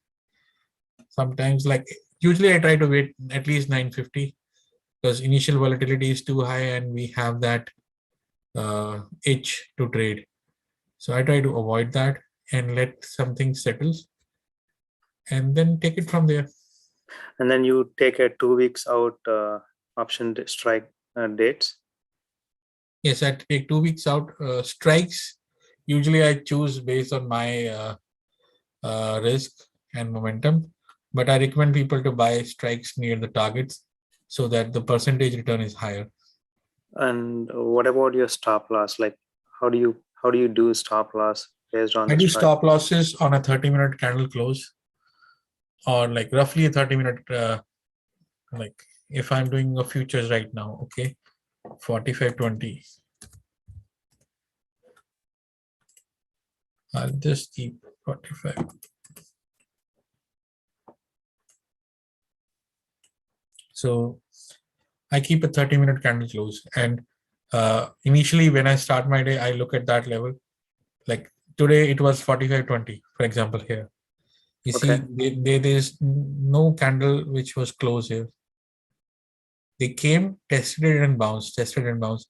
Sometimes, like usually I try to wait at least 950 because initial volatility is too high and we have that itch to trade. So I try to avoid that and let something settle and then take it from there. And then you take a 2 weeks out option strike dates. Yes, I take 2 weeks out. Strikes, usually I choose based on my risk and momentum, but I recommend people to buy strikes near the targets so that the percentage return is higher. And what about your stop loss? Like, how do you do stop loss based on I the do strike? stop losses on a 30-minute candle close, or like roughly a 30-minute, like if I'm doing a futures right now, okay, 45.20. I'll just keep 45. So I keep a 30-minute candle close, and initially when I start my day, I look at that level. Like today, it was 45.20, for example. Here, you Okay. see, there's no candle which was close here. They came, tested it, and bounced. Tested and bounced.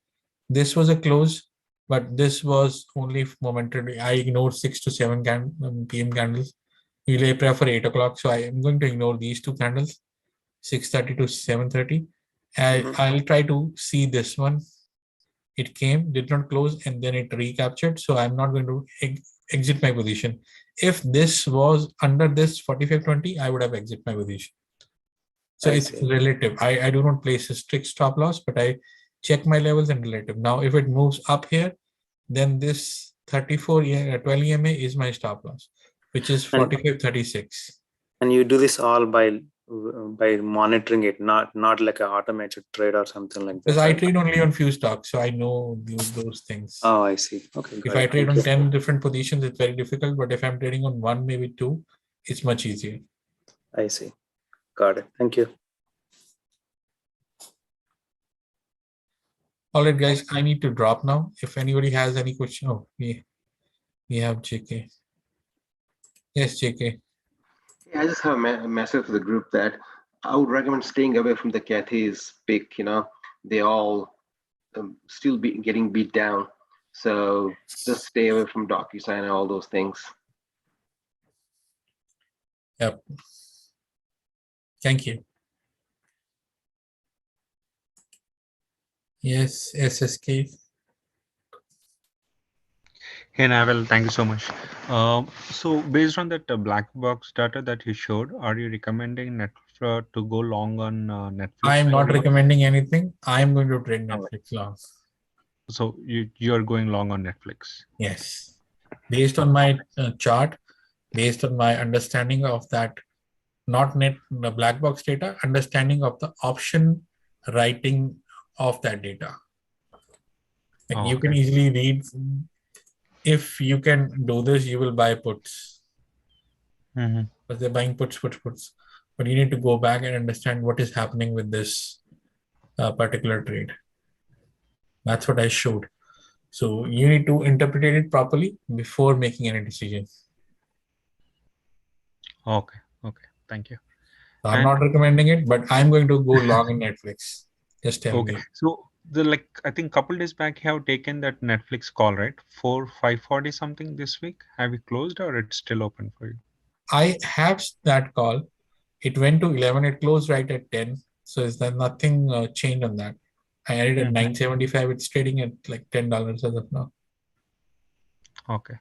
This was a close, but this was only momentarily. I ignored 6 to 7 p.m. candles. Usually, I prefer 8 o'clock, so I am going to ignore these two candles, 6:30 to 7:30. I'll try to see this one. It came, did not close, and then it recaptured. So I'm not going to exit my position. If this was under this 45.20, I would have exit my position. So I it's see. relative. I do not place a strict stop loss, but I check my levels and relative. Now, if it moves up here, then this 34 12 EMA is my stop loss, which is And 45.36. and you do this all by monitoring it, not like an automated trade or something like Because that, I right? trade only on few stocks, so I know those things. Oh, I see. Okay, If got I it. trade Thank on you. 10 different positions, it's very difficult. But if I'm trading on one, maybe two, it's much easier. I see. Got it. Thank you. All right, guys, I need to drop now. If anybody has any question, oh, we have JK. Yes, JK. Yeah, I just have a message for the group that I would recommend staying away from the Cathy's pick. They all still be getting beat down. So just stay away from DocuSign and all those things. Yep. Thank you. Yes, SSK. Hey Naval, thank you so much. So based on that black box data that you showed, are you recommending Netflix to go long on I Netflix am for not now? recommending anything. I am going to trade Oh, Netflix long. so you're going long on Netflix. Yes. Based on Okay. my chart, based on my understanding of that, not the black box data, understanding of the option writing of that data. Like Oh, you can okay. easily read. If you can do this, you will buy puts. Mm-hmm. But they're buying puts. But you need to go back and understand what is happening with this particular trade. That's what I showed. So you need to interpret it properly before making any decision. Okay. Okay. Thank you. So I'm And not recommending it, but I'm going to go long in Netflix. Just telling okay. you. So I think couple days back you have taken that Netflix call, right? 540 something this week. Have you closed or it's still open for you? I have that call. It went to 11. It closed right at 10. So is there nothing changed on that? I added at Mm-hmm. 975. It's trading at like $10 as of now. Okay.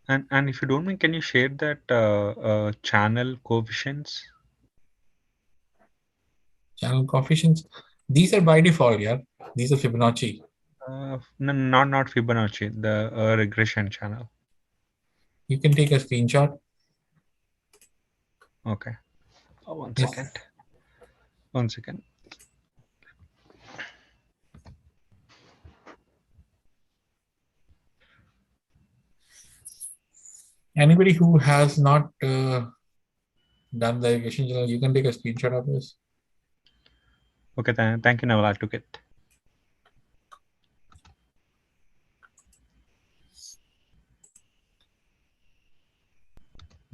And if you don't mind, can you share that channel coefficients? Channel coefficients. These are by default, yeah. These are Fibonacci. No, not Fibonacci, the regression channel. You can take a screenshot. Okay. Oh, one Yes. second. 1 second. Anybody who has not done the regression channel, you can take a screenshot of this. Okay, thank you, Naval. I took it.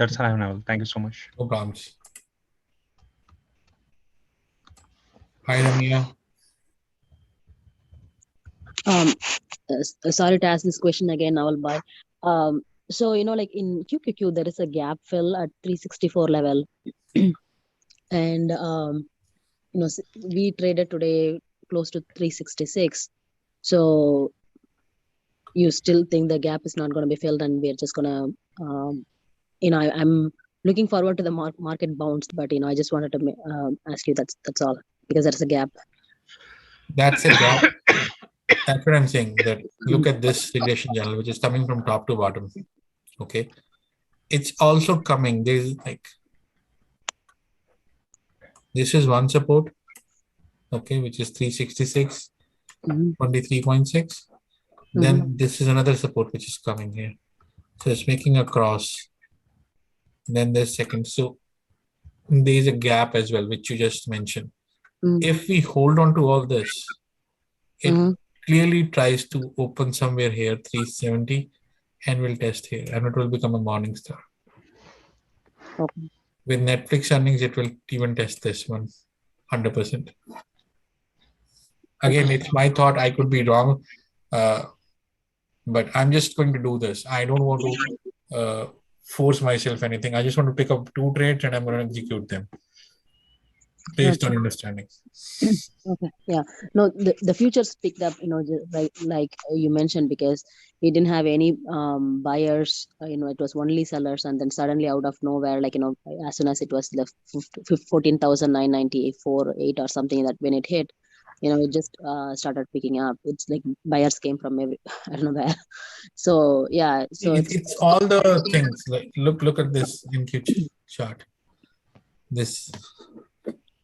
That's all I have, Naval. Thank you so much. No problems. Hi, Ramya. Um, Sorry to ask this question again, Naval Bhai. So like in QQQ, there is a gap fill at 364 level, and we traded today close to 366. So you still think the gap is not going to be filled, and we're just gonna, I'm looking forward to the market bounced, but I just wanted to ask you, that's all, because there's a gap. That's a gap. That's what I'm saying. That look at this regression channel, which is coming from top to bottom. Okay, it's also coming. There's like this is one support. Okay, which is 366, Mm-hmm. 23.6. Then this is another support which is coming here. So it's making a cross. Then there's second. So there's a gap as well, which you just mentioned. If we hold on to all this, it clearly tries to open somewhere here, 370, and will test here, and it will become a morning star. Okay. With Netflix earnings, it will even test this one 100%. Again, it's my thought. I could be wrong, but I'm just going to do this. I don't want to force myself anything. I just want to pick up 2 trades and I'm going to execute them based on understanding. Okay. Yeah. No, the futures picked up, like you mentioned, because we didn't have any buyers. It was only sellers, and then suddenly out of nowhere, like as soon as it was the 14,994.8 or something, that when it hit, it just started picking up. It's like buyers came from every I don't know where. So yeah. So it's all the things. Like look at this NQ chart. This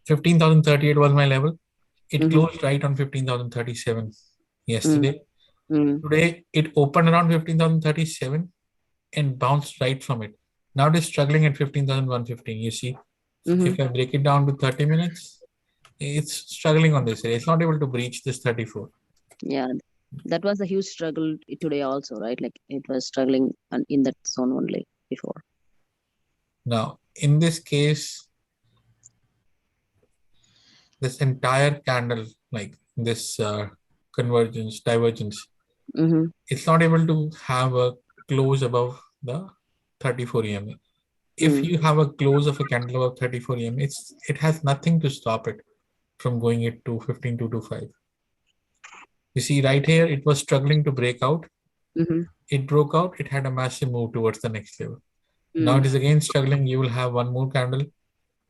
15,038 was my level. It closed right on 15,037 yesterday. Today it opened around 15,037 and bounced right from it. Now it is struggling at 15,115. You see, if I break it down to 30 minutes, it's struggling on this area. It's not able to breach this 34. Yeah, that was a huge struggle today also, right? Like it was struggling in that zone only before. Now, in this case, this entire candle, like this convergence, divergence, it's not able to have a close above the 34 EMA. If you have a close of a candle above 34 EMA, it has nothing to stop it from going it to 15,225. You see right here, it was struggling to break out. It broke out. It had a massive move towards the next level. Now it is again struggling. You will have one more candle.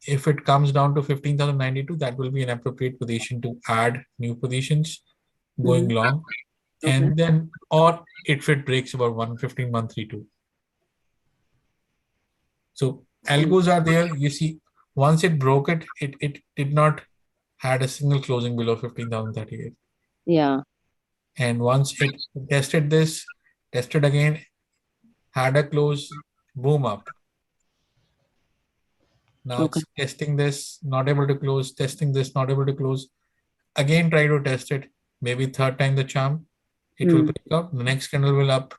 If it comes down to 15,092, that will be an appropriate position to add new positions going long. And then, or if it breaks above 115,132. So algos are there. You see, once it broke it, it did not had a single closing below 15,038. Yeah. And once it tested this, tested again, had a close, boom up. Now it's testing this, not able to close, testing this, not able to close. Again, try to test it. Maybe third time the charm. It will break out. The next candle will up.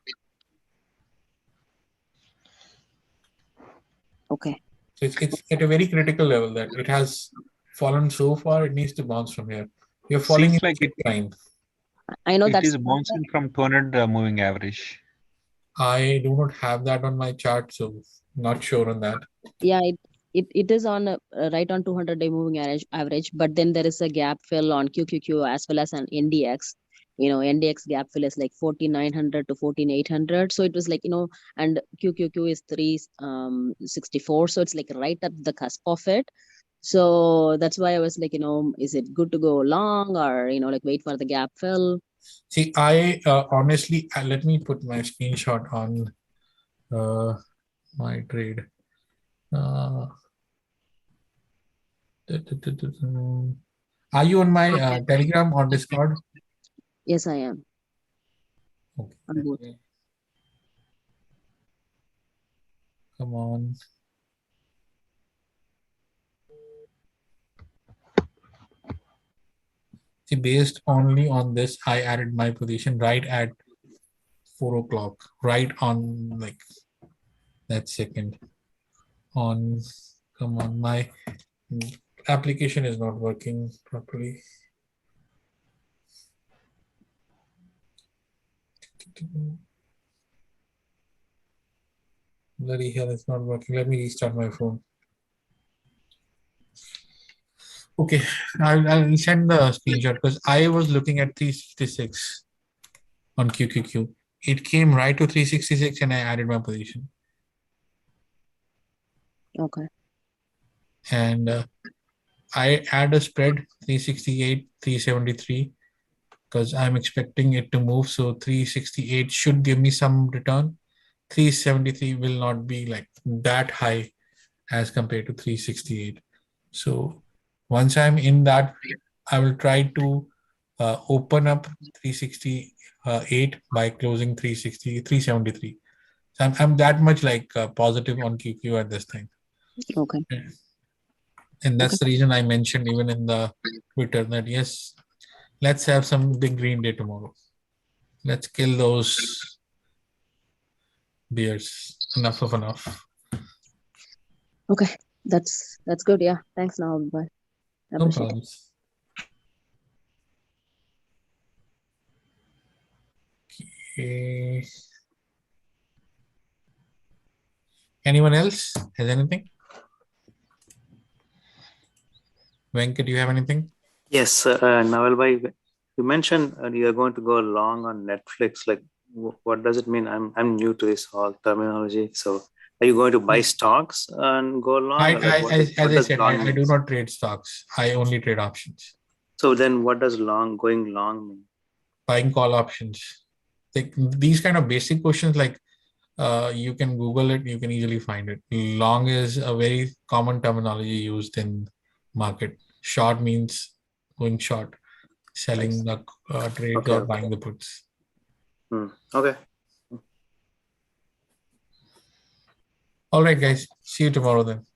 Okay. So it's at a very critical level that it has fallen so far. It needs to bounce from here. You're falling Seems in like it, time. I know it is bouncing from 200 moving average. I do not have that on my chart, so not sure on that. Yeah, it is on right on 200-day moving average, but then there is a gap fill on QQQ as well as an NDX. NDX gap fill is like 14,900 to 14,800. So it was like, and QQQ is 364. So it's like right at the cusp of it. So that's why I was like, is it good to go long, or, like wait for the gap fill? See, I honestly, let me put my screenshot on my trade. Are you on my Telegram or Discord? Yes, I am. Okay. On both. Come on. See, based only on this, I added my position right at 4 o'clock, right on like that second. on. Come on, my application is not working properly. Bloody hell, it's not working. Let me restart my phone. Okay, I'll send the screenshot because I was looking at 366 on QQQ. It came right to 366 and I added my position. Okay. And I add a spread 368, 373 because I'm expecting it to move. So 368 should give me some return. 373 will not be like that high as compared to 368. So once I'm in that, I will try to open up 368 by closing 360, 373. So I'm that much like positive on QQ at this time. Okay. And that's the reason I mentioned even in the Twitter that yes, let's have some big green day tomorrow. Let's kill those bears. Enough of enough. Okay. That's good. Yeah. Thanks now. Bye. I No appreciate it. problems. Okay. Anyone else has anything? Venkat, do you have anything? Yes, Naval bhai, you mentioned you're going to go long on Netflix. Like, what does it mean? I'm new to this whole terminology. So, are you going to buy stocks and go long? Or like, As what I does said, long I do mean? not trade stocks. I only trade options. So then, what does going long mean? Buying call options. Like these kind of basic questions, like you can Google it, you can easily find it. Long is a very common terminology used in market. Short means going short, selling Nice. the trades Okay, or okay. buying the puts. Okay. All right, guys. See you tomorrow then. Thank